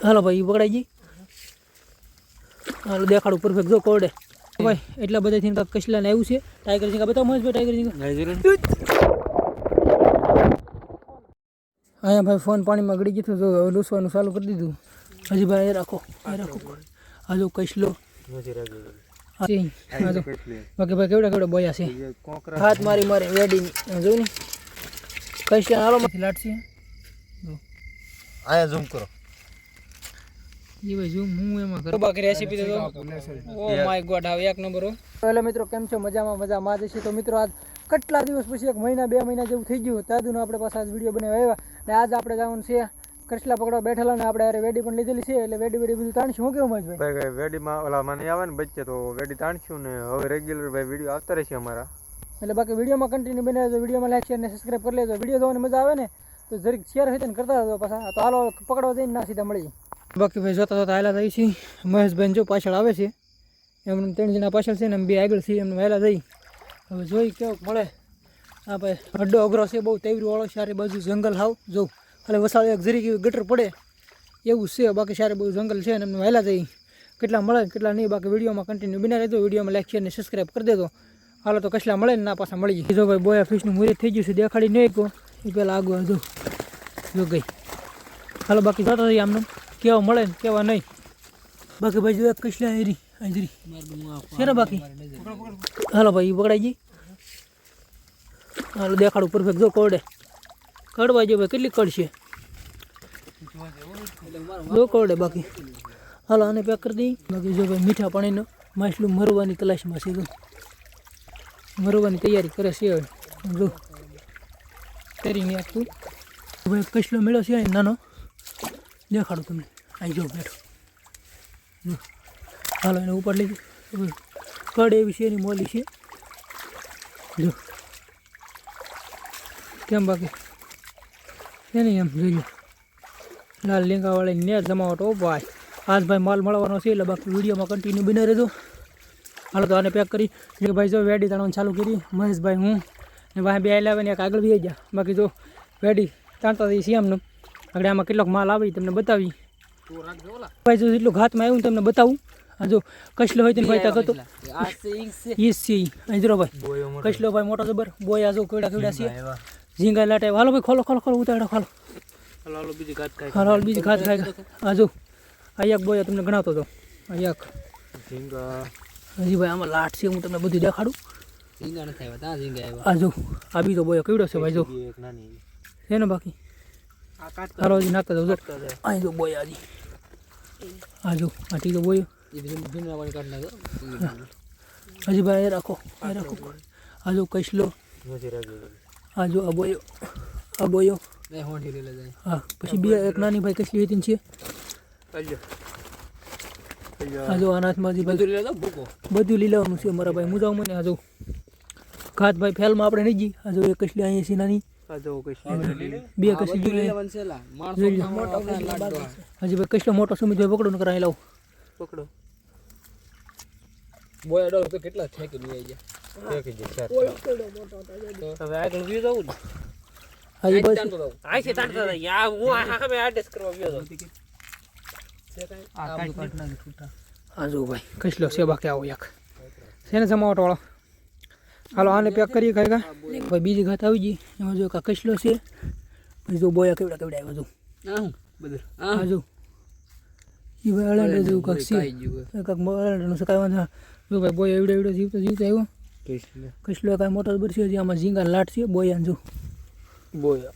હાલો ભાઈ પકડાઈ ગઈ. હાલો દેખાડું પરફેક્ટ જો કોડે ભાઈ એટલા બધાથી કાંક કસલાને આવ્યું છે. ટાઈગર ઝીંગા બતાવો મહેશભાઈ ટાઈગર ઝીંગા. અહીંયા ભાઈ ફોન પાણીમાં ગળી ગયું જો હવે લૂસવાનું ચાલુ કરી દીધું. હજી ભાઈ એ રાખો આ જો કસલો બાકી ભાઈ કેવડા બોયા છે. હાથ મારી વેડી જો ને કસલા હાલો લાટશે. આયા ઝૂમ કરો ये भाई जो मुंह एमा कर बाकी रेसिपी दे दो. ઓ માય ગોડ આવે એક નંબર. હેલો મિત્રો કેમ છો? મજામાં જશે. તો મિત્રો આજ કેટલા દિવસ પછી 1 મહિના 2 મહિના જેવું થઈ ગયું તાદુનો આપણે પાસે આજ વિડીયો બનાવ્યા આવ્યા. અને આજ આપણે જવાનું છે કસલા પકડવા બેઠેલા ને આપણે વેડી પણ લીધેલી છે એટલે વેડી બધું તાણશું. હું કેવું મહેશભાઈ? ભાઈ વેડીમાં ઓલા મને આવે ને બચ્ચે તો વેડી તાણશું ને હવે રેગ્યુલર ભાઈ વિડીયો આવતા રહેશે અમારા. એટલે બાકી વિડીયોમાં કન્ટિન્યુ બને રહેજો. વિડીયોમાં લાઈક શેર ને સબસ્ક્રાઇબ કરી લેજો. વિડીયો જોવાની મજા આવે ને તો જરીક શેર હોય ને કરતા રહેજો પાછા. તો હાલો પકડવા જઈને ના સીધા મળી. બાકી ભાઈ જોતા હાલા થઈ છે. મહેશભાઈ જો પાછળ આવે છે એમને 3 જણા પાછળ છે ને એમ 2 આગળ છે એમને વહેલા જઈ હવે જોઈ કેવું મળે. હા ભાઈ અડ્ડો અઘરો છે બહુ તેવરી વાળો. સારી બાજુ જંગલ હાવ જો ખાલી વસાળ એક જરીક ગટર પડે એવું છે. બાકી સારી બહુ જંગલ છે ને એમને વહેલા જઈ કેટલા મળે કેટલા નહીં. બાકી વિડીયોમાં કન્ટિન્યુ બના રહેજો. વિડીયોમાં લાઈક શેર ને સબસ્ક્રાઈબ કરી દેજો. હાલો તો કસલા મળે ને ના પાછા મળી જાય. જો ભાઈ બોયા ફિશનું મુહૂર્ત થઈ ગયું છે દેખાડી નહીં કહો એ પહેલાં આગળ જો ગઈ. હાલો બાકી જોતા જઈએ આમને કેવા મળે ને કેવા નહીં. બાકી ભાઈ જો એક કસલા એરી હાજરી છે ને બાકી. હાલો ભાઈ પકડાઈ ગઈ. હાલો દેખાડું પરફેક્ટ જો કોડે કડવા જો ભાઈ કેટલી કડશે જો કોડે. બાકી હાલો આને પેક કરી દઈ. બાકી જો ભાઈ મીઠા પાણીનો માછલું મરવાની તલાશમાં છે. જો મરવાની તૈયારી કરે છે હવે જો કરીને આપતું ભાઈ કસલો મેળો છે નાનો દેખાડું તમને. આવી જાઓ બેઠો જો. હાલો એને ઉપર લઈ કડ એવી છે એની મોલી છે જો કેમ. બાકી છે ને એમ જોઈ લો લાલ લીંગાવાળી ને જમાવટ. ઓ ભાઈ આજ ભાઈ માલ મળવાનો છે એટલે બાકી વિડીયોમાં કન્ટિન્યુ બને રહેજો. હાલો તો આને પેક કરી ભાઈ જો વેડી તાણવાનું ચાલુ કરી મહેશભાઈ હું ને ભાઈ 2 આવેલા ને એક આગળ બી ગયા. બાકી જો વેડી તાણતા જઈએ છીએ આમને આગળ આમાં કેટલોક માલ આવી તમને બતાવી. ભાઈ જો જેટલું ઘાતમાં આવ્યું તમને બતાવું. આ જો કસલો હોય તેને ભાઈ તક હતો અહીં ભાઈ કસલો ભાઈ મોટો જબર બોયા જો કેવડા છે ઝીંગા લાટે. હાલો ભાઈ ખોલો ઉતાડો હાલો હાલો બીજી ઘાત ખાય. આ જો આ એક બોયા તમને ગણાવતો હતો આ એક હજી ભાઈ આમાં લાટ છે હું તમને બધું દેખાડું. આ જો આ બીજો બોયો કેવડો છે ભાઈ જો છે ને. બાકી હાલો હજી નાખતા જાવ જો અહીં જો બોયા હજી આ જો આ ટીકો બોયો હજી ભાઈ એ રાખો આ જો કસલો આ જો આ બોયો હા. પછી બે એક નાની ભાઈ કસલી હતી છે આ જો અનાજમાં બધું લીલાવાનું છે મારા ભાઈ મુજાવ મને. આ જો ઘાત ભાઈ ફેલમાં આપણે નહીં જી. આ જો એક કસલી અહીંયા છે નાની બે કસલી હજી ભાઈ કસલો મોટો સમજ પકડો ને કરાવી લાવું પકડો. બોયા ડોલ તો કેટલા ઠેકી લઈ ગયા હવે આગળ વ્યૂ જવું ને હજી બસ આ છે તાણતા હતા યા હું આ મે એડજસ્ટ કરવા વ્યૂ હતો આ જો ભાઈ કસલો છે બાકી આવો એક છે ને જમાવટ વાળો. હાલો આને પેક કરીએ ખાઈ ભાઈ બીજી ઘાત આવી ગઈ એમાં જો કસલો છે પછી જો બોયા કેવડા આવ્યા જો આ જો એ ભાઈ અળંડે જેવું કાંક છે કાંક અળંડનું છે કાંઈ વાંધો. જો ભાઈ બોય એવડો જીવતો આવ્યો કસલો કાંઈ મોટો બર છે હજી આમાં ઝીંગા લાટ છે બોયા જો બોયા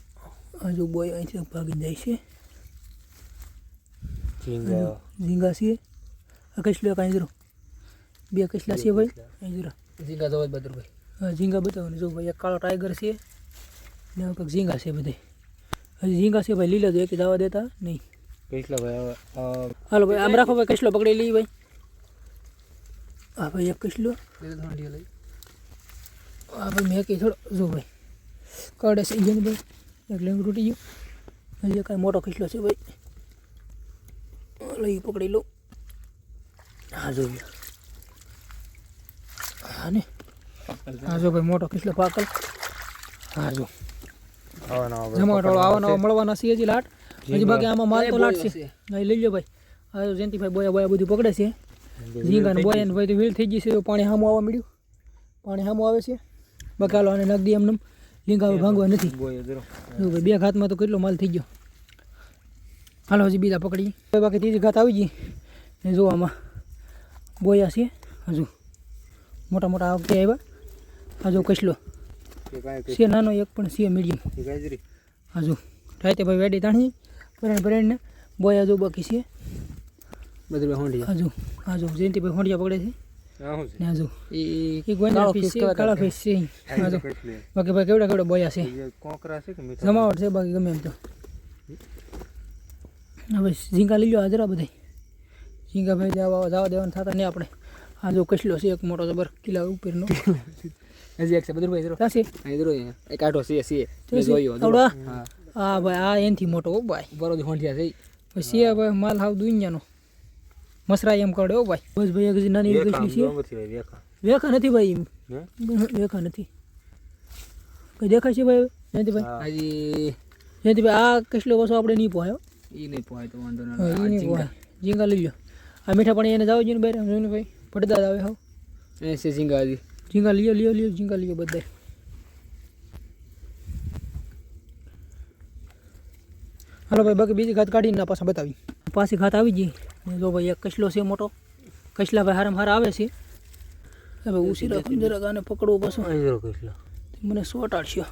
આ જો બોયા અહીંથી ભાગી જાય છે ઝીંગા છે. આ કસલો કાંઈ જરો 2 કસલા છે ભાઈ અહીં જરા ઝીંગા જોવા બદર ભાઈ. હા ઝીંગા બતાવો જો ભાઈ એક કાળો ટાઈગર છે ને કંઈક ઝીંગા છે બધે. હજી ઝીંગા છે ભાઈ લીલા જો એક દાવા દેતા નહીં. કસલા ભાઈ હાલો ભાઈ આમ રાખો ભાઈ કસલો પકડી લઈ ભાઈ. હા ભાઈ એક કસલો હા ભાઈ મેં કહી થોડો જો ભાઈ કડે છે ગયો ભાઈ એક લેંગ તૂટી ગયું. હજી કાંઈ મોટો કસલો છે ભાઈ લઈ પકડી લો. હા જોઈએ હા ને હા જો ભાઈ મોટો કસલો પાકલ. હા જો જમાવટ વાળો આવવાનો મળવાના છે હજી લાટ. હજી બાકી આમાં માલ તો લાટશે હા લઈ લો ભાઈ આ જયંતિભાઈ બોયા બોયા બધું પકડે છે ઝીંગા ને બોયા ને ભાઈ તો વીલ થઈ ગઈ છે તો પાણી સામું આવવા મળ્યું પાણી સામું આવે છે બાકી હાલો આને નાખ દઈએ એમને લીંગા હવે ભાંગવા નથી જો ભાઈ બે ઘાતમાં તો કેટલો માલ થઈ ગયો હાલો હજી બીજા પકડી બાકી ત્રીજી ઘાત આવી ગઈ ને જો આમાં બોયા છે હજુ મોટા મોટા આ વખતે આવ્યા આ જો કસલો છે નાનો એક પણ છે મીડિયમ હજુ રાતે ભાઈ વેડી તાણી પરેણ ને બોયા જો બાકી છે બધું હોંડિયા હજુ હજુ જયંતિભાઈ હોંડિયા પકડે છે ને હજુ એ ગોંડા ફિશ છે કાળા ફિશ છે હજુ બાકી ભાઈ કેવડા બોયા છે કોકરા છે કે જમાવટ છે બાકી ગમે એમ તો હવે ઝીંગા લઈ લો હાજરા બધા ઝીંગા ભાઈ જવા દેવાના થતા નહીં આપણે આ જો કસલો છે એક મોટો જબર કિલ્લા ઉપરનો હજી એક છે બધું જરો ત્યાંથી જરો એક આટો છે જોયો હા ભાઈ આ એનથી મોટો હો ભાઈ બરોબર હોંઠિયા છે પછી ભાઈ માલ હાવ દુનિયાનો મસરાઈ એમ કાઢે હો ભાઈ બસ ભાઈ એક નાની કસલી છે વેખા નથી ભાઈ વેખા નથી કઈ દેખાય છે ભાઈ જયંતિભાઈ જયંતિભાઈ આ કસલો પાછો આપણે નહીં પોહાયો એ નહીં પોહાય તો વાંધો ના એ નહીં પોહાય ઝીંગા લઈ લો આ મીઠા પાણી એને જાવ ને બહાર જોઈને ભાઈ પડદા આવે હાવ એ છે ઝીંગા હજી ઝીંગા લ્યો ઝીંગા લ્યો બધા હાલો ભાઈ બાકી બીજી ઘાત કાઢીને પાછા બતાવી પાછી ઘાત આવી ગઈ ને જો ભાઈ એક કસલો છે મોટો કસલા ભાઈ હારામાં હારા આવે છે હવે ઉસી રાખો જરાક આને પકડવો પાછો મને સોટાડશે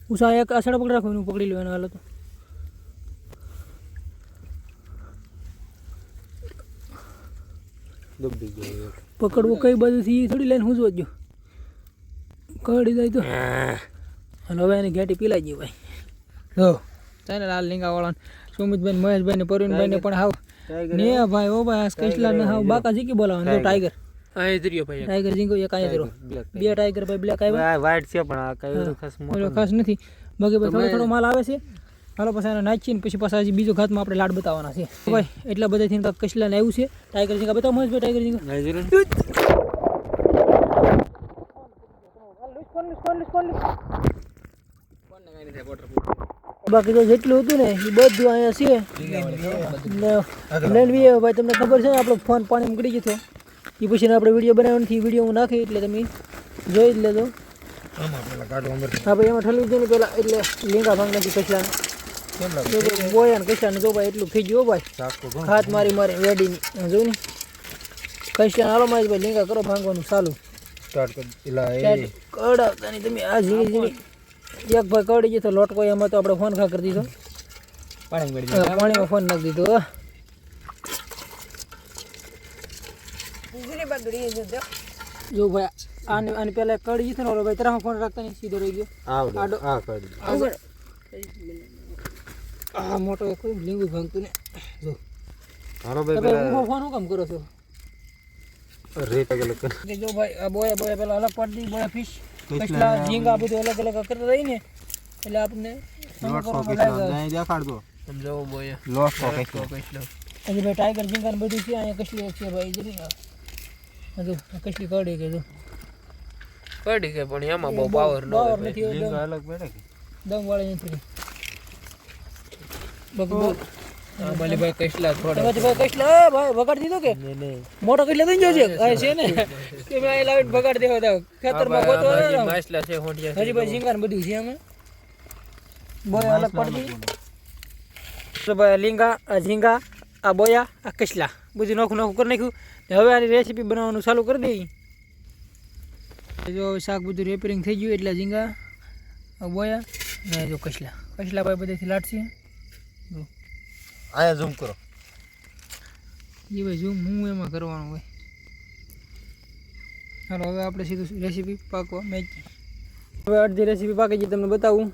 ઉષા એક આસડા પકડી રાખો એનું પકડી લો એને હાલો તો પકડવું કઈ બાજુથી થોડી લાઈન હું જોજો કડી જાય તો અને હવે એની ઘેટી પીલાઈ ગઈ ભાઈ જો ચાલે લાલ લીંગાવાળા સુમિતભાઈ મહેશભાઈ ને પરવીનભાઈ ને પણ હાવ ને ભાઈ ઓ ભાઈ કસલા ને હાવ બાકા જીકી બોલાવાનું જો ટાઈગર આ દરિયો ભાઈ ટાઈગર જીંગો એક આયા જરો બે ટાઈગર ભાઈ બ્લેક આવ્યા વાઈટ છે પણ આ કઈ ખાસ નથી બાકી ભાઈ થોડો માલ આવે છે હાલો પછી એને નાખીને પછી પાછા હજી બીજો ઘાતમાં આપણે લાડ બતાવવાના છે ભાઈ એટલા બધાથી કસલા ને આવ્યું છે ટાઈગર જીંગા બતાવો મહેશભાઈ ટાઈગર જીંગા બાકી તો જેટલું હતું ને એ બધું અહીંયા છે લેન્ડવી ભાઈ તમને ખબર છે ને આપણો ફોન પાણી મૂકી ગયો હતો એ પછી આપણે વિડીયો બનાવવાની વિડીયો હું નાખી એટલે તમે જોઈ જ લેજો હા ભાઈ એમાં ઠલવી દો ને પેલા એટલે લીંગા ભાંગ નથી કચલાને બોયા ને કચલાને જો ભાઈ એટલું થઈ ગયું ભાઈ હાથ મારી વેડીની જોઈ ને કચલાને હાલો મારી ભાઈ લીંગા કરો ભાંગવાનું ચાલુ કડાવતા નહીં તમે આ ઝીણી એક ભાઈ કવડી ગયો તો લોટકો એમાં તો આપણે ફોન ખા કરી દીધો પાણીમાં ફોન નાખી દીધો જો ભાઈ આને પેલા કડી જશે ને ઓલો ભાઈ તરામાં ફોન રાખતા નહીં સીધો રહી ગયો આ મોટો એક લીંબુ ભાંગતું ને જો હારો ભાઈ ફોન હું કામ કરો છો જો ભાઈ આ બોયા પેલા અલગ પાડી દી બોયા ફિશ કસલા ઝીંગા બધું અલગ અલગ કરતા રહી ને એટલે આપણને દેખાડ દો સમજો બોય લોસ હજી ભાઈ ટાઈગર ઝીંગા ને બધું છે અહીંયા કસલી છે ભાઈ જરી હજુ કસલી કડી કે જો કડી કે પણ એમાં બહુ પાવર નથી અલગ બેઠે દમ વાળી નથી ભલે ભાઈ કસલા થોડા ભાઈ કસલા ભાઈ બગાડ દીધો કે મોટો કસલા થઈ ગયો છે કાંઈ છે ને કે મેં અહીં લાવીને બગાડ દેવો તો ખેતરમાં ગોતો માછલા છે હોંડિયા હજી ભાઈ ઝીંગા ને બધું છે અમે બોય અલગ પડી તો ભાઈ લીંગા આ ઝીંગા આ બોયા આ કસલા બધું નોખું કરી નાખ્યું હવે આની રેસીપી બનાવવાનું ચાલુ કરી દઈએ જો શાક બધું રેપરિંગ થઈ ગયું એટલે ઝીંગા આ બોયા ને જો કસલા ભાઈ બધેથી લાટશે આયા ઝૂમ કરો એ ભાઈ ઝૂમ હું એમાં કરવાનું હોય ચાલો હવે આપણે સીધું રેસીપી પાકવા મેચ હવે અડધી રેસીપી પાકી ગઈ તમને બતાવું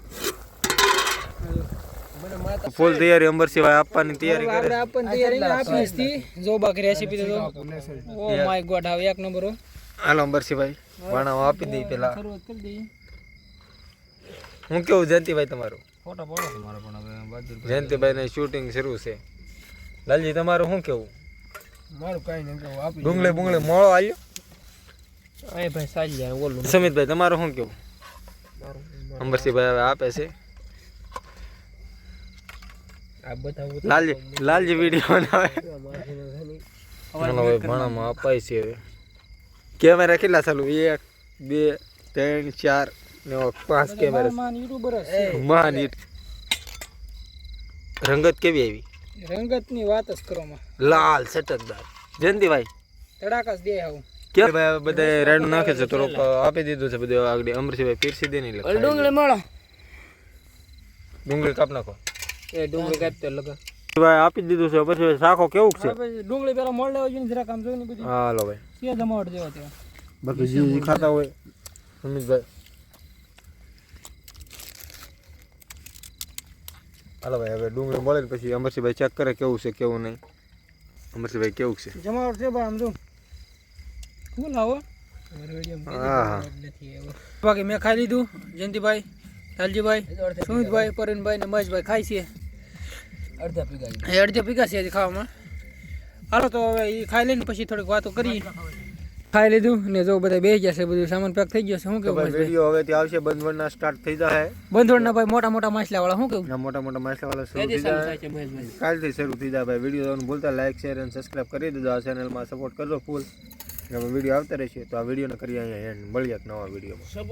ફૂલ તૈયારી અંબરસિંહ આપવાની તૈયારી આપણે આપવાની તૈયારી આપી હતી જો બાકી રેસીપી તો ઓ માય ગોડ હવે એક નંબર હો હાલો અંબરસિંહભાઈ વાણાઓ આપી દઈ પેલા શરૂઆત કરી દઈએ હું કેવું જયંતિભાઈ તમારું ફોટા પાડો તમારે પણ હવે બહાદુર જયંતિભાઈ ને શૂટિંગ શરૂ છે લાલજી તમારું શું કેવું મારું કાઈ નહીં કેવું આપી ડુંગળી મોળો આવ્યો અહીં ભાઈ સાજી જાય ઓલું સમિતભાઈ તમારું શું કેવું અંબરસિંહભાઈ હવે આપે છે આ બતાવું લાલજી વિડીયો બનાવે હવે ભાણામાં અપાય છે હવે કેમેરા કેટલા ચાલુ 1 2 3 4 ને 5 કેમેરા માન યુટ્યુબર છે માનિટ રંગત કેવી આવી રંગતની વાત જ કરવામાં લાલ સટકદાર જયંતિભાઈ તડાકા જ દે આવું કે ભાઈ બધા રેડ નાખે છે થોડોક આપી દીધું છે બધું આગળ અમરસિંહભાઈ પીરસી દે નહીં લખા ડુંગળી મળો ડુંગળી કાપ નાખો એ ડુંગળી કાપતો લગા ભાઈ આપી દીધું છે પછી શાખો કેવું છે હવે ડુંગળી પેલા મોળ લેવા જોઈએ ને જરાક આમ જોઈને બધી હાલો ભાઈ કે જમાવટ જેવા તેવા બાકી જે ખાતા હોય અમિતભાઈ હાલો ભાઈ હવે ડુંગળી મળે ને પછી અમરસિંહભાઈ ચેક કરે કેવું છે કેવું નહીં અમરસિંહભાઈ કેવું છે જમાવટ છે ભાઈ આમ જો શું લાવો હા બાકી મેં ખાઈ લીધું જયંતિભાઈ લાલજીભાઈ સુમિતભાઈ પરવીનભાઈ ને મહેશભાઈ ખાય છે અડધા પીગા એ અડધે પીગા છે હજી ખાવામાં હાલો તો હવે એ ખાઈ લઈને પછી થોડીક વાતો કરીએ ખાઈ લીધું ને જો બધા બેસી ગયા છે બધું સામાન પેક થઈ ગયો છે શું કેવું વિડીયો હવેથી આવશે બંધવડના સ્ટાર્ટ થઈ જાય બંધોડના ભાઈ મોટા મોટા માછલા વાળા શું કેવું મોટા મોટા માછલાવાળા શરૂ થઈ જાય કાલથી શરૂ થઈ જાય ભાઈ વિડીયો જોવાનું ભૂલતા લાઈક શેર અને સબસ્ક્રાઈબ કરી દેજો આ ચેનલમાં સપોર્ટ કરજો ફૂલ હવે વિડીયો આવતા રહેશે તો આ વિડીયોને કરીએ અહીંયા એન્ડ મળીએ નવા વિડીયોમાં